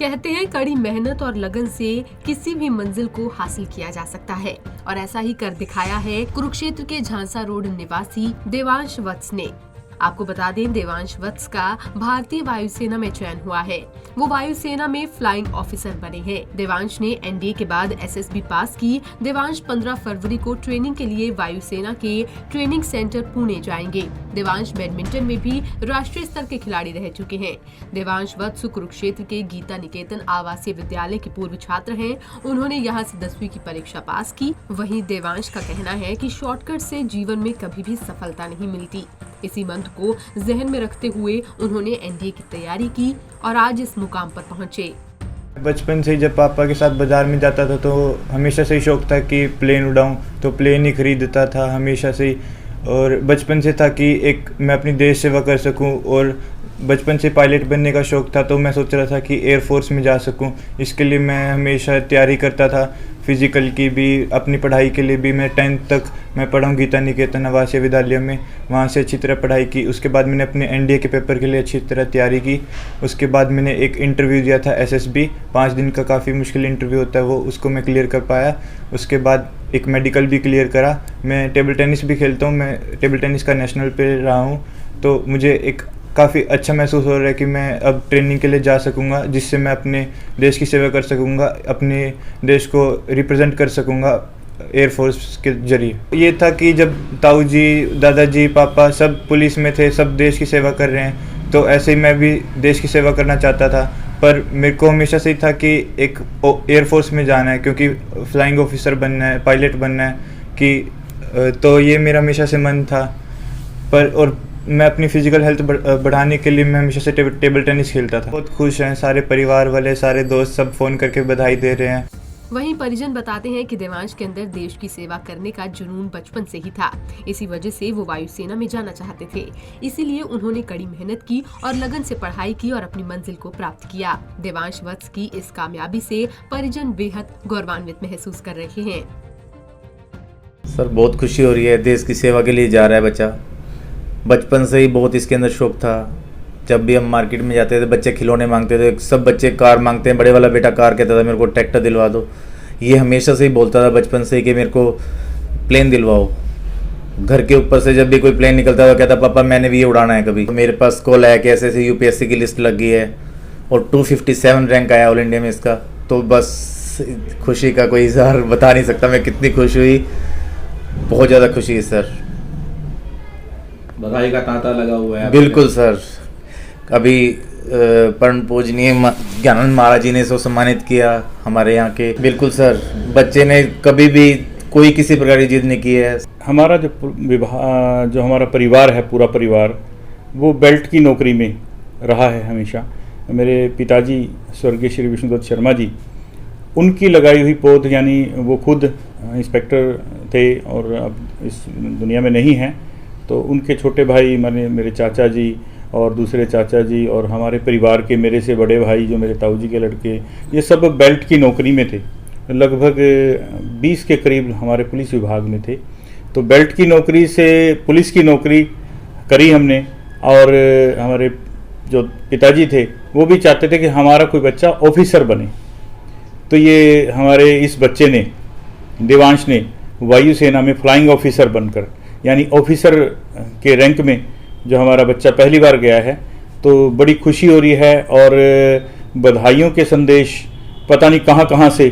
कहते हैं कड़ी मेहनत और लगन से किसी भी मंजिल को हासिल किया जा सकता है और ऐसा ही कर दिखाया है कुरुक्षेत्र के झांसा रोड निवासी देवांश वत्स ने। आपको बता दें, देवांश वत्स का भारतीय वायुसेना में चयन हुआ है। वो वायुसेना में फ्लाइंग ऑफिसर बने हैं। देवांश ने एनडीए के बाद एसएसबी पास की। देवांश 15 फरवरी को ट्रेनिंग के लिए वायुसेना के ट्रेनिंग सेंटर पुणे जाएंगे। देवांश बैडमिंटन में भी राष्ट्रीय स्तर के खिलाड़ी रह चुके हैं। देवांश वत्स कुरुक्षेत्र के गीता निकेतन आवासीय विद्यालय के पूर्व छात्र हैं। उन्होंने यहाँ से 10वीं की परीक्षा पास की। वहीं देवांश का कहना है कि शॉर्टकट से जीवन में कभी भी सफलता नहीं मिलती। इसी मंत्र को जहन में रखते हुए उन्होंने एनडीए की तैयारी की और आज इस मुकाम पर पहुंचे। बचपन से जब पापा के साथ बाजार में जाता था तो हमेशा से ही शौक था कि प्लेन उड़ाऊं, तो प्लेन ही खरीदता था हमेशा से ही। और बचपन से था कि एक मैं अपनी देश सेवा कर सकूं, और बचपन से पायलट बनने का शौक था, तो मैं सोच रहा था कि एयरफोर्स में जा सकूं। इसके लिए मैं हमेशा तैयारी करता था, फिज़िकल की भी, अपनी पढ़ाई के लिए भी। मैं 10th तक मैं पढ़ा हूँ गीता निकेतन आवासीय विद्यालय में, वहाँ से अच्छी तरह पढ़ाई की। उसके बाद मैंने अपने एनडीए के पेपर के लिए अच्छी तरह तैयारी की। उसके बाद मैंने एक इंटरव्यू दिया था एसएसबी, 5 दिन का काफ़ी मुश्किल इंटरव्यू होता है वो, उसको मैं क्लियर कर पाया। उसके बाद एक मेडिकल भी क्लियर करा। मैं टेबल टेनिस भी खेलता हूँ, मैं टेबल टेनिस का नेशनल पे रहा हूँ, तो मुझे एक काफ़ी अच्छा महसूस हो रहा है कि मैं अब ट्रेनिंग के लिए जा सकूंगा, जिससे मैं अपने देश की सेवा कर सकूंगा, अपने देश को रिप्रेजेंट कर सकूंगा एयरफोर्स के जरिए। ये था कि जब ताऊ जी, दादाजी, पापा सब पुलिस में थे, सब देश की सेवा कर रहे हैं, तो ऐसे ही मैं भी देश की सेवा करना चाहता था। पर मेरे को हमेशा से ही था कि एक एयरफोर्स में जाना है, क्योंकि फ्लाइंग ऑफिसर बनना है, पायलट बनना है, कि तो ये मेरा हमेशा से मन था। पर और मैं अपनी फिजिकल हेल्थ बढ़ाने के लिए मैं हमेशा से टेबल टेनिस खेलता था। बहुत खुश हैं सारे परिवार वाले, सारे दोस्त सब फ़ोन करके बधाई दे रहे हैं। वहीं परिजन बताते हैं कि देवांश के अंदर देश की सेवा करने का जुनून बचपन से ही था। इसी वजह से वो वायुसेना में जाना चाहते थे। इसीलिए उन्होंने कड़ी मेहनत की और लगन से पढ़ाई की और अपनी मंजिल को प्राप्त किया। देवांश वत्स की इस कामयाबी से परिजन बेहद गौरवान्वित महसूस कर रहे हैं। सर बहुत खुशी हो रही है, देश की सेवा के लिए जा रहा है बच्चा। बचपन से ही बहुत इसके अंदर शौक था। जब भी हम मार्केट में जाते थे, बच्चे खिलौने मांगते थे, सब बच्चे कार मांगते हैं। बड़े वाला बेटा कार कहता था मेरे को ट्रैक्टर दिलवा दो। ये हमेशा से ही बोलता था बचपन से ही कि मेरे को प्लेन दिलवाओ। घर के ऊपर से जब भी कोई प्लेन निकलता था कहता पापा मैंने भी ये उड़ाना है कभी। मेरे पास कॉल आया कि ऐसे ऐसे यूपीएससी की लिस्ट लग गई है और 257 रैंक आया ऑल इंडिया में इसका। तो बस खुशी का कोई इजहार बता नहीं सकता मैं कितनी खुश हुई। बहुत ज़्यादा खुशी है सर। बधाई का तांता लगा हुआ है। बिल्कुल सर। अभी परम पूजनीय ज्ञानानंद महाराज जी ने इसको सम्मानित किया हमारे यहाँ के। बिल्कुल सर, बच्चे ने कभी भी कोई किसी प्रकार की जिद नहीं की है। हमारा जो हमारा परिवार है, पूरा परिवार वो बेल्ट की नौकरी में रहा है हमेशा। मेरे पिताजी स्वर्गीय श्री विष्णुदत्त शर्मा जी, उनकी लगाई हुई पौध, यानी वो खुद इंस्पेक्टर थे और अब इस दुनिया में नहीं हैं, तो उनके छोटे भाई माने मेरे चाचा जी और दूसरे चाचा जी और हमारे परिवार के मेरे से बड़े भाई जो मेरे ताऊ जी के लड़के, ये सब बेल्ट की नौकरी में थे। लगभग 20 के करीब हमारे पुलिस विभाग में थे। तो बेल्ट की नौकरी से पुलिस की नौकरी करी हमने, और हमारे जो पिताजी थे वो भी चाहते थे कि हमारा कोई बच्चा ऑफिसर बने। तो ये हमारे इस बच्चे ने, देवांश ने, वायुसेना में फ्लाइंग ऑफिसर बनकर, यानी ऑफिसर के रैंक में जो हमारा बच्चा पहली बार गया है, तो बड़ी खुशी हो रही है। और बधाइयों के संदेश पता नहीं कहाँ कहाँ से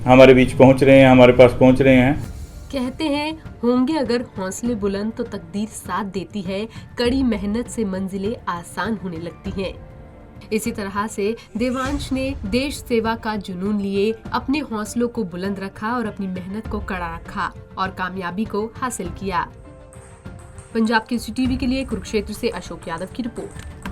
हमारे बीच पहुँच रहे हैं, हमारे पास पहुँच रहे हैं। कहते हैं होंगे अगर हौसले बुलंद तो तकदीर साथ देती है, कड़ी मेहनत से मंजिलें आसान होने लगती हैं। इसी तरह से देवांश ने देश सेवा का जुनून लिए, अपने हौसलों को बुलंद रखा और अपनी मेहनत को कड़ा रखा और कामयाबी को हासिल किया। पंजाब केसरी टीवी के लिए कुरुक्षेत्र से अशोक यादव की रिपोर्ट।